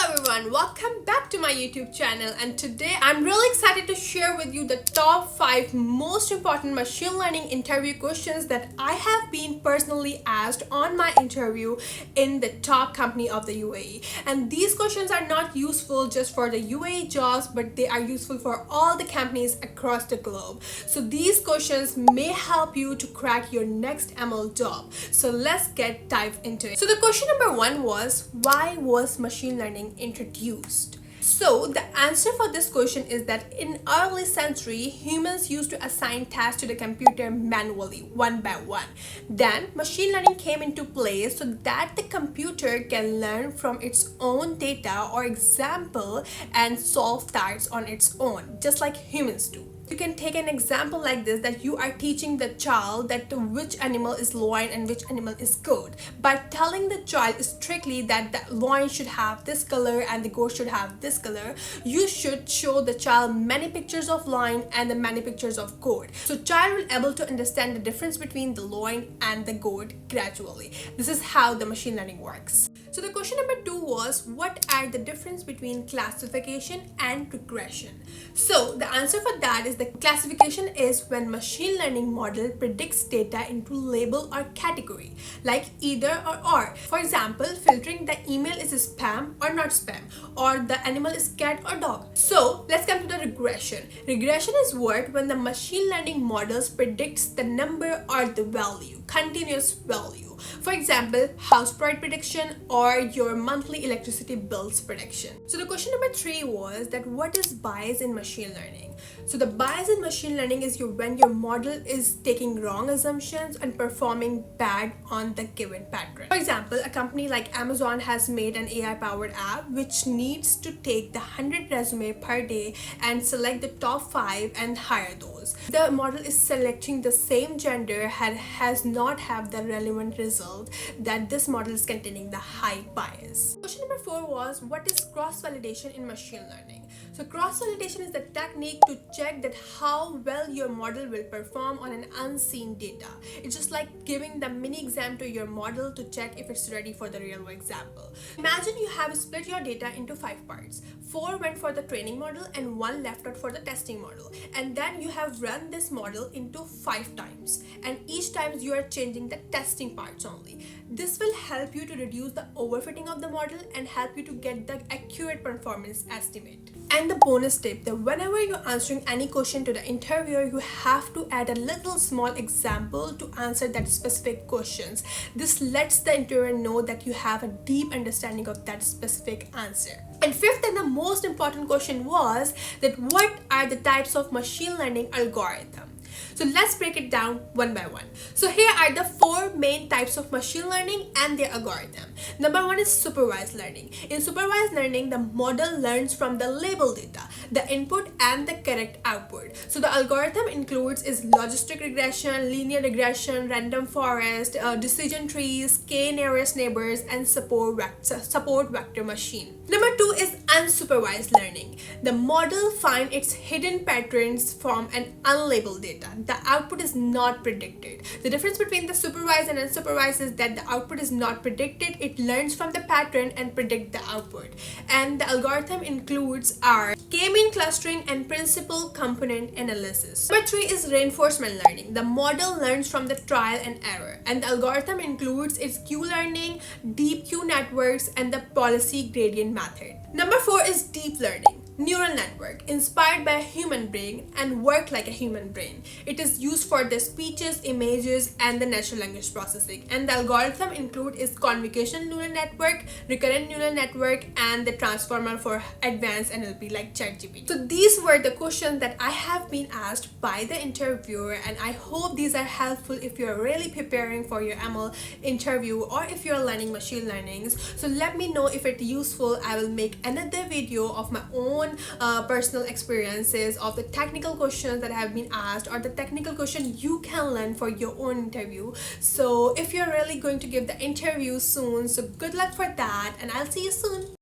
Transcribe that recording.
Hello everyone, welcome back to my YouTube channel, and today I'm really excited to share with you the top 5 most important machine learning interview questions that I have been personally asked on my interview in the top company of the UAE. And these questions are not useful just for the UAE jobs, but they are useful for all the companies across the globe. So these questions may help you to crack your next ML job. So let's dive into it. So the question number 1 was, why was machine learning introduced? So the answer for this question is that in early century, humans used to assign tasks to the computer manually, one by one. Then machine learning came into place so that the computer can learn from its own data or example and solve tasks on its own, just like humans do. You can take an example like this, that you are teaching the child that which animal is lion and which animal is goat. By telling the child strictly that the lion should have this color and the goat should have this color, you should show the child many pictures of lion and the many pictures of goat. So child will able to understand the difference between the lion and the goat gradually. This is how the machine learning works. So the question number 2 was, what are the difference between classification and regression? So the answer for that is, the classification is when machine learning model predicts data into label or category, like either or. For example, filtering the email is spam or not spam, or the animal is cat or dog. So let's come to the regression. Regression is what when the machine learning models predicts the number or the value, continuous value. For example, house price prediction or your monthly electricity bills prediction. So the question number 3 was that what is bias in machine learning? So the bias in machine learning is when your model is taking wrong assumptions and performing bad on the given pattern. For example, a company like Amazon has made an AI powered app which needs to take the 100 resume per day and select the top 5 and hire those. The model is selecting the same gender has not have the relevant result, that this model is containing the high bias. Question number 4 was, what is cross-validation in machine learning? So cross-validation is the technique to check that how well your model will perform on an unseen data. It's just like giving the mini exam to your model to check if it's ready for the real example. Imagine you have split your data into 5 parts. 4 went for the training model and 1 left out for the testing model. And then you have run this model into 5 times. And each time you are changing the testing parts only. This will help you to reduce the overfitting of the model and help you to get the accurate performance estimate. And the bonus tip, that whenever you're answering any question to the interviewer, you have to add a little small example to answer that specific questions. This lets the interviewer know that you have a deep understanding of that specific answer. And fifth and the most important question was that what are the types of machine learning algorithm? So let's break it down one by one. So here are the 4 main types of machine learning and their algorithm. Number 1 is supervised learning. In supervised learning, the model learns from the label data, the input and the correct output. So the algorithm includes logistic regression, linear regression, random forest, decision trees, k-nearest neighbors, and support vector machine. Number 2 is unsupervised learning. The model finds its hidden patterns from an unlabeled data. The output is not predicted. The difference between the supervised and unsupervised is that the output is not predicted. It learns from the pattern and predicts the output. And the algorithm includes our k-mean clustering and principal component analysis. Number 3 is reinforcement learning. The model learns from the trial and error. And the algorithm includes its Q-learning, deep Q networks, and the policy gradient method. Number 4 is deep learning. Neural network, inspired by a human brain and work like a human brain. It is used for the speeches, images, and the natural language processing. And the algorithm include is convolutional neural network, recurrent neural network, and the transformer for advanced NLP like ChatGPT. So these were the questions that I have been asked by the interviewer, and I hope these are helpful if you're really preparing for your ML interview or if you're learning machine learnings. So let me know if it's useful. I will make another video of my own personal experiences of the technical questions that have been asked or the technical question you can learn for your own interview. So if you're really going to give the interview soon, so good luck for that, and I'll see you soon.